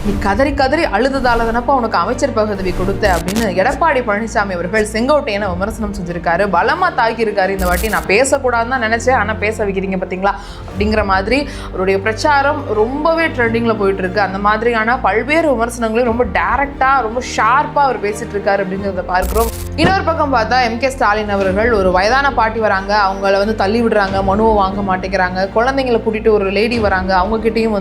நீ கதறி கதறி அழுததால தானப்பா உனக்கு அமைச்சர் பதவி கொடுத்த அப்படின்னு எடப்பாடி பழனிசாமி அவர்கள் செங்கோட்டையனை விமர்சனம் செஞ்சிருக்காரு. பலமா தாக்கியிருக்காரு. இந்த வாட்டி நான் பேசக்கூடாதுன்னு தான் நினைச்சேன், ஆனா பேச வைக்கிறீங்க பார்த்தீங்களா அப்படிங்கிற மாதிரி அவருடைய பிரச்சாரம் ரொம்பவே ட்ரெண்டிங்ல போயிட்டு இருக்கு. அந்த மாதிரியான பல்வேறு விமர்சனங்களையும் ரொம்ப டைரக்டா ரொம்ப ஷார்ப்பா அவர் பேசிட்டு இருக்காரு அப்படிங்கிறத பார்க்கிறோம். இன்னொரு பக்கம் பார்த்தா எம்.கே. ஸ்டாலின் அவர்கள் ஒரு வயதான பாட்டி வராங்க, அவங்கள தள்ளி விடுறாங்க, மனுவை வாங்க மாட்டேங்கிறாங்க. குழந்தைங்களை கூட்டிட்டு ஒரு லேடி வராங்க, அவங்க கிட்டையும்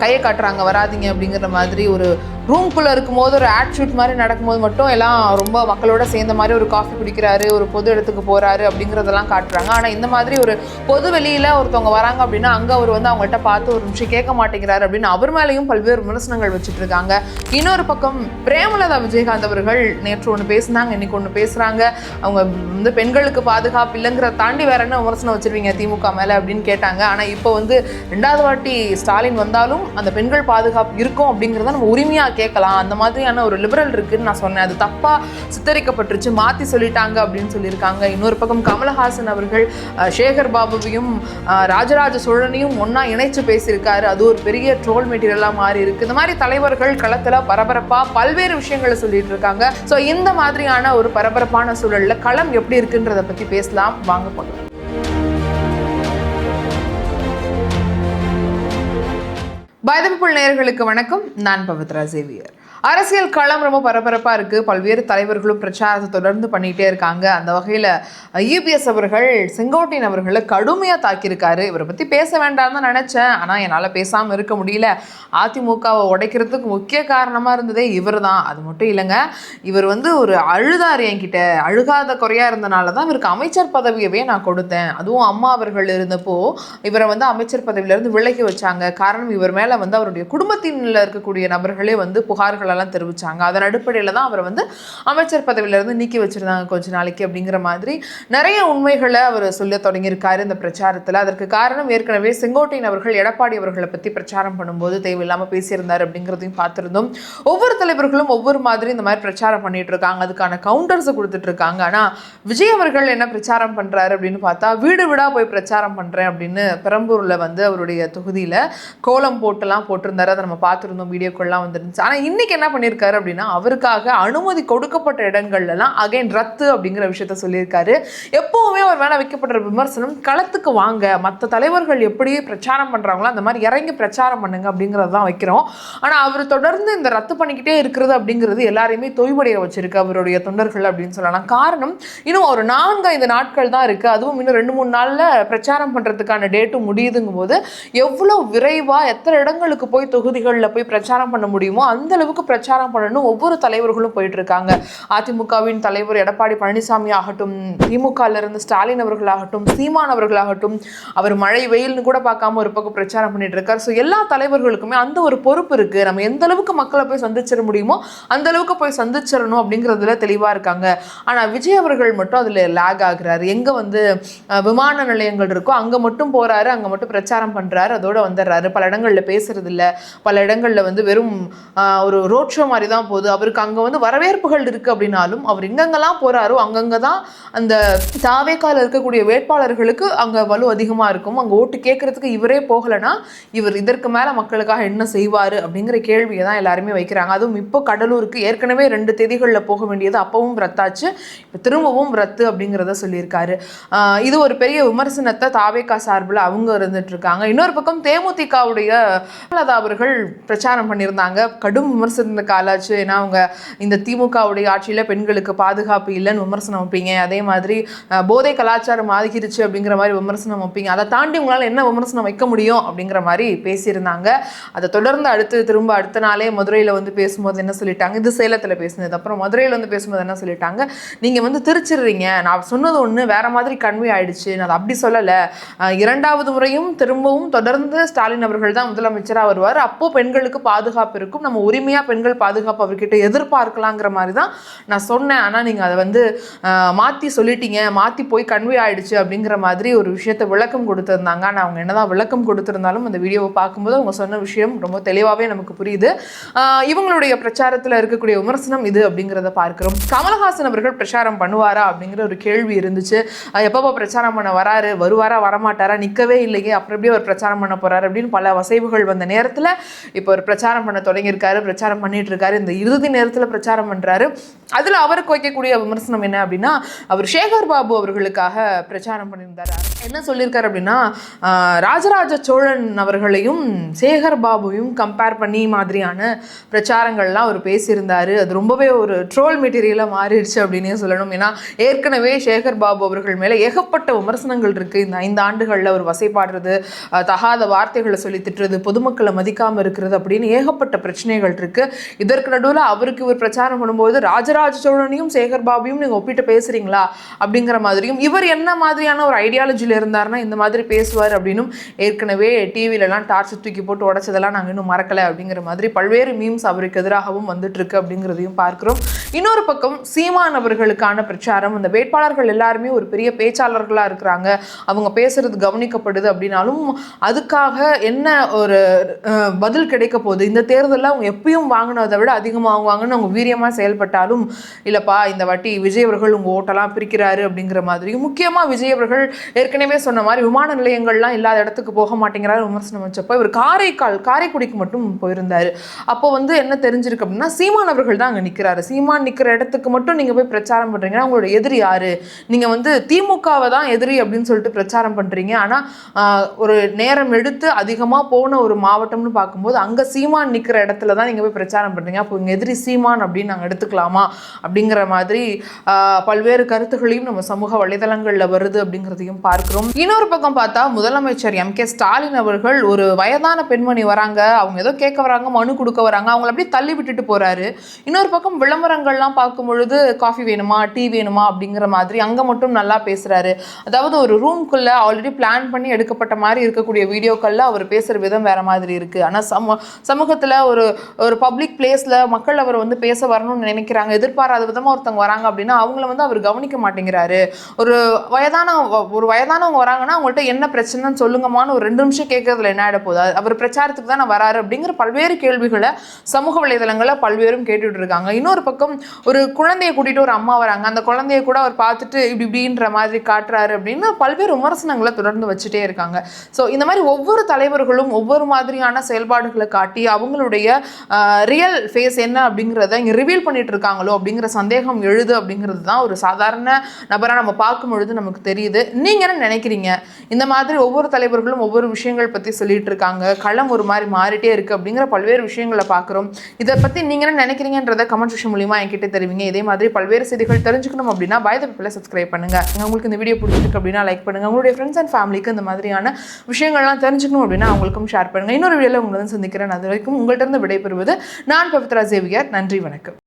கையை காட்டுறாங்க, வராதிங்க அப்படிங்கிற மாதிரி ஒரு ரூம்குள்ளே இருக்கும்போது ஒரு ஆட் ஷூட் மாதிரி நடக்கும்போது மட்டும் எல்லாம் ரொம்ப மக்களோட சேர்ந்த மாதிரி ஒரு காஃபி குடிக்கிறாரு, ஒரு பொது இடத்துக்கு போகிறாரு அப்படிங்கிறதெல்லாம் காட்டுறாங்க. ஆனால் இந்த மாதிரி ஒரு பொது வெளியில் ஒருத்தவங்க வராங்க அப்படின்னா அங்கே அவர் அவங்கள்ட்ட பார்த்து ஒரு நிமிஷம் கேட்க மாட்டேங்கிறாரு அப்படின்னு அவர் மேலேயும் பல்வேறு விமர்சனங்கள் வச்சுட்டு இருக்காங்க. இன்னொரு பக்கம் பிரேமலதா விஜயகாந்த் அவர்கள் நேற்று ஒன்று பேசினாங்க, இன்னைக்கு ஒன்று பேசுகிறாங்க. அவங்க பெண்களுக்கு பாதுகாப்பு இல்லைங்கிறத தாண்டி வேற என்ன விமர்சனம் வச்சிருவீங்க திமுக மேலே அப்படின்னு கேட்டாங்க. ஆனால் இப்போ ரெண்டாவது வாட்டி ஸ்டாலின் வந்தாலும் அந்த பெண்கள் பாதுகாப்பு இருக்கும் அப்படிங்கிறத நம்ம உரிமையாக கேட்கலாம். அந்த மாதிரியான ஒரு லிபரல் இருக்குன்னு நான் சொன்னேன், அது தப்பா சித்தரிக்கப்பட்டுருச்சு, மாற்றி சொல்லிட்டாங்க அப்படின்னு சொல்லியிருக்காங்க. இன்னொரு பக்கம் கமலஹாசன் அவர்கள் சேகர் பாபுவையும் ராஜராஜ சோழனையும் ஒன்னா இணைச்சு பேசியிருக்காரு. அது ஒரு பெரிய ட்ரோல் மெட்டீரியலா மாறி இருக்கு. இந்த மாதிரி தலைவர்கள் களத்துல பரபரப்பா பல்வேறு விஷயங்களை சொல்லிட்டு இருக்காங்க. ஸோ இந்த மாதிரியான ஒரு பரபரப்பான சூழல்ல களம் எப்படி இருக்குன்றத பத்தி பேசலாம், வாங்க போகலாம். பயதம்புல் நேயர்களுக்கு வணக்கம். நான் பவித்ரா சேவியர். அரசியல் களம் ரொம்ப பரபரப்பா இருக்கு. பல்வேறு தலைவர்களும் பிரச்சாரத்தை தொடர்ந்து பண்ணிட்டே இருக்காங்க. அந்த வகையில இபிஎஸ் அவர்கள் செங்கோட்டையன் அவர்களை கடுமையா தாக்கியிருக்காரு. இவரை பத்தி பேச வேண்டாம்னு தான் நினைச்சேன், ஆனா என்னால பேசாம இருக்க முடியல. அதிமுகவை உடைக்கிறதுக்கு முக்கிய காரணமா இருந்ததே இவர் தான். அது மட்டும் இல்லைங்க, இவர் ஒரு அழுதாரு என்கிட்ட. அழுகாத குறையா இருந்தனால தான் இவருக்கு அமைச்சர் பதவியவே நான் கொடுத்தேன். அதுவும் அம்மா அவர்கள் இருந்தப்போ இவரை அமைச்சர் பதவியில இருந்து விலகி வச்சாங்க. காரணம் இவர் மேல அவருடைய குடும்பத்தின்ல இருக்கக்கூடிய நபர்களே புகார்கள் தெரிவிச்சாங்க. அதன் அடிப்படையில தான் அவர் அமைச்சர் பதவியில இருந்து நீக்கி வச்சிருந்தாங்க கொஞ்ச நாளைக்கு அப்படிங்கிற மாதிரி நிறைய உண்மைகளை அவர் சொல்ல தொடங்கியிருக்காரு இந்த பிரச்சாரத்துல. அதற்கு காரணம் ஏற்கனவே செங்கோட்டையன் அவர்கள் எடப்பாடி அவர்களை பத்தி பிரச்சாரம் பண்ணும்போது தேவையில்லாம பேசியிருந்தார் அப்படிங்கிறதையும் பார்த்திருந்தோம். ஒவ்வொரு தலைவர்களும் ஒவ்வொரு மாதிரி இந்த மாதிரி பிரச்சாரம் பண்ணிட்டு இருக்காங்க, அதுக்கான கவுண்டர்ஸ் கொடுத்துட்டு இருக்காங்க. ஆனா விஜய் அவர்கள் என்ன பிரச்சாரம் பண்றாரு அப்படின்னு பார்த்தா, வீடு வீடா போய் பிரச்சாரம் பண்றேன் அப்படின்னு பெரம்பூர்ல அவருடைய தொகுதியில கோலம் போட்டுலாம் போட்டிருந்தாரு. அதை நம்ம பார்த்திருந்தோம், வீடியோக்கள்லாம் வந்துருந்துச்சு. ஆனா இன்னைக்கு என்ன பண்ணியிருக்காரு அப்படின்னா, அவருக்காக அனுமதி கொடுக்கப்பட்ட இடங்கள்லாம் அகைன் ரத்து அப்படிங்கிற விஷயத்த சொல்லியிருக்காரு. எப்பவுமே அவர் மேல வைக்கப்படுற விமர்சனம், களத்துக்கு வாங்க, மற்ற தலைவர்கள் எப்படி பிரச்சாரம் பண்றாங்களோ அந்த மாதிரி இறங்கி பிரச்சாரம் பண்ணுங்க அப்படிங்கிறது தான் வைக்கிறோம். ஆனா அவர் தொடர்ந்து இந்த ரத்து பண்ணிக்கிட்டே இருக்கிறது அப்படிங்கிறது எல்லாரையுமே தொய்வடைய வச்சிருக்கு அவருடைய தொண்டர்கள் அப்படின்னு சொல்லலாம். காரணம், இன்னும் ஒரு 4-5 நாட்கள் தான் இருக்கு. அதுவும் இன்னும் 2-3 நாள்ல பிரச்சாரம் பண்றதுக்கான டேட்டும் முடியுதுங்கும் போது எவ்வளவு விரைவா எத்தனை இடங்களுக்கு போய் தொகுதிகளில் போய் பிரச்சாரம் பண்ண முடியுமோ அந்த அளவுக்கு பிரச்சாரம் பண்ணணும் ஒவ்வொரு தலைவர்களும் போயிட்டு இருக்காங்க. அதிமுகவின் தலைவர் எடப்பாடி பழனிசாமி ஆகட்டும், திமுக இருந்து ஸ்டாலின் அவர்களாகட்டும், சீமான் அவர்களாகட்டும், அவர் மழை வெயில்னு கூட பார்க்காம ஒரு பக்கம் பிரச்சாரம் பண்ணிட்டு இருக்காரு. ஸோ எல்லா தலைவர்களுக்குமே அந்த ஒரு பொறுப்பு இருக்கு. நம்ம எந்த அளவுக்கு மக்களை போய் சந்திச்சிட முடியுமோ அந்த அளவுக்கு போய் சந்திச்சிடணும் அப்படிங்கிறதுல தெளிவா இருக்காங்க. ஆனா விஜய் அவர்கள் மட்டும் அதுல லேக் ஆகுறாரு. எங்க விமான நிலையங்கள் இருக்கோ அங்க மட்டும் போறாரு, அங்க மட்டும் பிரச்சாரம் பண்றாரு, அதோட வந்துடுறாரு. பல இடங்கள்ல பேசுறது இல்ல, பல இடங்கள்ல வெறும் ஒரு ரோட் ஷோ மாதிரி தான் போகுது. அவருக்கு அங்கே வரவேற்புகள் இருக்குது அப்படின்னாலும் அவர் எங்கெங்கெல்லாம் போகிறாரோ அங்கங்கே தான் அந்த தாவேக்கால இருக்கக்கூடிய வேட்பாளர்களுக்கு அங்கே வலு அதிகமாக இருக்கும். அங்கே ஓட்டு கேட்கறதுக்கு இவரே போகலைன்னா இவர் இதற்கு மேலே மக்களுக்காக என்ன செய்வார் அப்படிங்கிற கேள்வியை தான் எல்லாருமே வைக்கிறாங்க. அதுவும் இப்போ கடலூருக்கு ஏற்கனவே 2 தேதிகளில் போக வேண்டியது அப்பவும் ரத்தாச்சு, இப்போ திரும்பவும் ரத்து அப்படிங்கிறத சொல்லியிருக்காரு. இது ஒரு பெரிய விமர்சனத்தை தாவேக்கா சார்பில் அவங்க இருந்துட்டு இருக்காங்க. இன்னொரு பக்கம் தேமுதிகவுடைய அவர்கள் பிரச்சாரம் பண்ணியிருந்தாங்க. கடும் விமர்சனத்துக்கு ஆளாச்சு. ஏன்னா அவங்க இந்த திமுகவுடைய ஆட்சியில பெண்களுக்கு பாதுகாப்பு இல்லைன்னு விமர்சனம் வைப்பீங்க, அதே மாதிரி போதை கலாச்சாரம் ஆகிருச்சு அப்படிங்கிற மாதிரி விமர்சனம் வைப்பீங்க, அதை தாண்டி உங்களால் என்ன விமர்சனம் வைக்க முடியும் அப்படிங்கிற மாதிரி பேசியிருந்தாங்க. அதை தொடர்ந்து அடுத்த நாளே மதுரையில் பேசும்போது என்ன சொல்லிட்டாங்க, இது சேலத்தில் பேசினது, அப்புறம் மதுரையில் பேசும்போது என்ன சொல்லிட்டாங்க, நீங்கள் திருச்சிடுறீங்க, நான் சொன்னது ஒன்று வேற மாதிரி கன்வே ஆயிடுச்சு, நான் அதை அப்படி சொல்லலை, 2வது முறையும் திரும்பவும் தொடர்ந்து ஸ்டாலின் அவர்கள் தான் முதலமைச்சராக வருவார், அப்போ பெண்களுக்கு பாதுகாப்பு இருக்கும், நம்ம உரிமையாக பெண்கள் பாதுகாப்பு அவர்கிட்ட எதிர்பார்க்கலாங்கிற மாதிரி தான் நான் சொன்னேன். ஆனால் நீங்கள் அதை வந்து மாற்றி சொல்லிட்டீங்க, மாற்றி போய் கன்வே ஆயிடுச்சு அப்படிங்கிற மாதிரி ஒரு விஷயத்தை விளக்கம் கொடுத்துருந்தாங்க. ஆனால் அவங்க என்னதான் விளக்கம் கொடுத்துருந்தாலும் அந்த வீடியோவை பார்க்கும்போது அவங்க சொன்ன விஷயம் ரொம்ப தெளிவாகவே நமக்கு புரியுது. இவங்களுடைய பிரச்சாரத்தில் இருக்கக்கூடிய விமர்சனம் இது அப்படிங்கிறத பார்க்கிறோம். கமலஹாசன் அவர்கள் பிரச்சாரம் பண்ணுவாரா அப்படிங்கிற ஒரு கேள்வி இருந்துச்சு. எப்பப்போ பிரச்சாரம் பண்ண வராரு, வருவாரா வரமாட்டாரா, நிற்கவே இல்லையே, அப்புறம் எப்படி அவர் பிரச்சாரம் பண்ண போறாரு அப்படின்னு பல வசைவுகள் வந்த நேரத்தில் இப்போ ஒரு பிரச்சாரம் பண்ண தொடங்கியிருக்காரு, பிரச்சாரம் பண்ணிட்டு இருக்காரு. இந்த இறுதி நேரத்தில் பிரச்சாரம் பண்றாரு. அதில் அவருக்கு வைக்கக்கூடிய விமர்சனம் என்ன அப்படின்னா, அவர் சேகர் பாபு அவர்களுக்காக பிரச்சாரம் பண்ணியிருந்தார். என்ன சொல்லியிருக்காரு அப்படின்னா, ராஜராஜ சோழன் அவர்களையும் சேகர் பாபுவையும் கம்பேர் பண்ணி மாதிரியான பிரச்சாரங்கள்லாம் அவர் பேசியிருந்தாரு. அது ரொம்பவே ஒரு ட்ரோல் மெட்டீரியலாக மாறிடுச்சு அப்படின்னே சொல்லணும். ஏன்னா ஏற்கனவே சேகர் பாபு அவர்கள் மேலே ஏகப்பட்ட விமர்சனங்கள் இருக்குது. இந்த 5 ஆண்டுகளில் அவர் வசைப்பாடுறது, தகாத வார்த்தைகளை சொல்லி திட்டுறது, பொதுமக்களை மதிக்காமல் இருக்கிறது அப்படின்னு ஏகப்பட்ட பிரச்சனைகள் இருக்குது. இதற்கு நடுவில் அவருக்கு இவர் பிரச்சாரம் பண்ணும்போது ராஜராஜ சோழனையும் சேகர் பாபுவையும் நீங்கள் ஒப்பிட்டு பேசுகிறீங்களா அப்படிங்கிற மாதிரியும், இவர் என்ன மாதிரியான ஒரு ஐடியாலஜியில் இருந்தார்னா இந்த மாதிரி பேசுவார் அப்படின்னும் ஏற்கனவே டிவிலெலாம் டார்ச் தூக்கி போட்டு உடைச்சதெல்லாம் நாங்கள் இன்னும் மறக்கலை அப்படிங்கிற மாதிரி பல்வேறு மீம்ஸ் அவருக்கு எதிராகவும் வந்துட்டு இருக்கு அப்படிங்கிறதையும் பார்க்கிறோம். இன்னொரு பக்கம் சீமான் அவர்களுக்கான பிரச்சாரம், அந்த வேட்பாளர்கள் எல்லாருமே ஒரு பெரிய பேச்சாளர்களாக இருக்கிறாங்க, அவங்க பேசுறது கவனிக்கப்படுது அப்படின்னாலும் அதுக்காக என்ன ஒரு பதில் கிடைக்க போகுது, இந்த தேர்தலில் அவங்க எப்பயும் வாங்கினதை விட அதிகமாக வாங்குவாங்கன்னு அவங்க வீரியமாக செயல்பட்டாலும், இல்லைப்பா இந்த வாட்டி விஜய் அவர்கள் உங்கள் ஓட்டெல்லாம் பிரிக்கிறாரு அப்படிங்கிற மாதிரியும், முக்கியமாக விஜய் அவர்கள் ஏற்கனவே சொன்ன மாதிரி விமான நிலையங்கள்லாம் இல்லாத இடத்துக்கு போக மாட்டேங்கிறாரு விமர்சனம் வச்சப்போ இவர் காரைக்குடிக்கு மட்டும் போயிருந்தார். அப்போ வந்து என்ன தெரிஞ்சிருக்கு அப்படின்னா, சீமான் அவர்கள் தான் அங்கே நிற்கிறாரு. சீமான் நிற்கிற இடத்துக்கு மட்டும் நீங்கள் போய் பிரச்சாரம் பண்ணுறீங்கன்னா உங்களோட எதிரி யாரு? நீங்கள் வந்து திமுகவை தான் எதிரி அப்படின்னு சொல்லிட்டு பிரச்சாரம் பண்ணுறீங்க. ஆனால் ஒரு நேரம் எடுத்து அதிகமாக போன ஒரு மாவட்டம்னு பார்க்கும்போது அங்கே சீமான் நிற்கிற இடத்துல தான் நீங்கள் போய் பிரச்சாரம் பண்ணுறீங்க. அப்போ இங்கே எதிரி சீமான் அப்படின்னு நாங்கள் எடுத்துக்கலாமா அப்படிங்கிற மாதிரி பல்வேறு கருத்துக்களையும் நம்ம சமூக வலைதளங்களில் வருது அப்படிங்கிறதையும் பார்க்கிறோம். இன்னொரு பக்கம் பார்த்தா முதலமைச்சர் MK ஸ்டாலின் அவர்கள் ஒரு வயதான பெண்மணி வராங்க, அவங்க ஏதோ கேட்க வராங்க, மனு கொடுக்க வராங்க, அவங்கள அப்படியே தள்ளி விட்டுட்டு போறாரு. இன்னொரு பக்கம் விளம்பரங்கள்லாம் பார்க்கும் பொழுது காஃபி வேணுமா, டீ வேணுமா அப்படிங்கிற மாதிரி அங்கே மட்டும் நல்லா பேசுறாரு. அதாவது ஒரு ரூம்குள்ள ஆல்ரெடி பிளான் பண்ணி எடுக்கப்பட்ட மாதிரி இருக்கக்கூடிய வீடியோக்கள்ல அவர் பேசுற விதம் வேற மாதிரி இருக்கு. ஆனால் சமூகத்தில் ஒரு பப்ளிக் பிளேஸ்ல மக்கள் அவர் வந்து பேச வரணும்னு நினைக்கிறாங்க, எதிர்பாராத விதமாக ஒருத்தவங்க வராங்க அப்படின்னா அவங்கள வந்து அவர் கவனிக்க மாட்டேங்கிறாரு. ஒரு வயதானவங்க வராங்கன்னா அவங்கள்ட்ட என்ன பிரச்சனைன்னு சொல்லுங்கம்மான்னு ஒரு 2 நிமிஷம் கேட்கறதுல என்ன ஆகிட போகுது, அவர் பிரச்சாரத்துக்கு தான் வராரு அப்படிங்கிற பல்வேறு கேள்விகளை சமூக வலைதளங்களில் பல்வேறும் கேட்டுட்டு இருக்காங்க. இன்னொரு பக்கம் ஒரு குழந்தைய கூட்டிட்டு ஒரு அம்மா வராங்க, அந்த குழந்தைய கூட அவர் பார்த்துட்டு இப்படின்ற மாதிரி காட்டுறாரு அப்படின்னு பல்வேறு விமர்சனங்களை தொடர்ந்து வச்சுட்டே இருக்காங்க. ஸோ இந்த மாதிரி ஒவ்வொரு தலைவர்களும் ஒவ்வொரு மாதிரியான செயல்பாடுகளை காட்டி அவங்களுடைய ரியல் ஃபேஸ் என்ன அப்படிங்கிறத இங்கே ரிவீல் பண்ணிட்டு இருக்காங்களோ அப்படிங்கிற சந்தேகம் எழுது அப்படிங்கிறது தான் ஒரு சாதாரண நபராக நம்ம பார்க்கும் பொழுது நமக்கு தெரியுது. நீங்கள் என்ன நினைக்கிறீங்க? இந்த மாதிரி ஒவ்வொரு தலைவர்களும் ஒவ்வொரு விஷயங்கள் பற்றி சொல்லிட்டு இருக்காங்க, களம் ஒரு மாதிரி மாறிட்டே இருக்குது அப்படிங்கிற பல்வேறு விஷயங்களை பார்க்குறோம். இதை பற்றி நீங்கள் என்ன நினைக்கிறீங்கன்றதை கமெண்ட் செக்ஷன் மூலியமாக என்கிட்ட தெரிவிங்க. இதே மாதிரி பல்வேறு செய்திகள் தெரிஞ்சுக்கணும் அப்படின்னா பை தி பீப்பிளை சப்ஸ்கிரைப் பண்ணுங்க. உங்களுக்கு இந்த வீடியோ பிடிச்சிருக்கு அப்படின்னா லைக் பண்ணுங்க. உங்களுடைய ஃப்ரெண்ட்ஸ் அண்ட் ஃபேமிலிக்கு இந்த மாதிரியான விஷயங்கள்லாம் தெரிஞ்சுக்கணும் அப்படின்னா அவங்களுக்கும் ஷேர் பண்ணுங்க. இன்னொரு வீடியோவில் உங்களை சந்திக்கிறேன். அது வரைக்கும் உங்கள்கிட்ட இருந்து விடைபெறுவது நான் பவித்ரா சேவியர். நன்றி, வணக்கம்.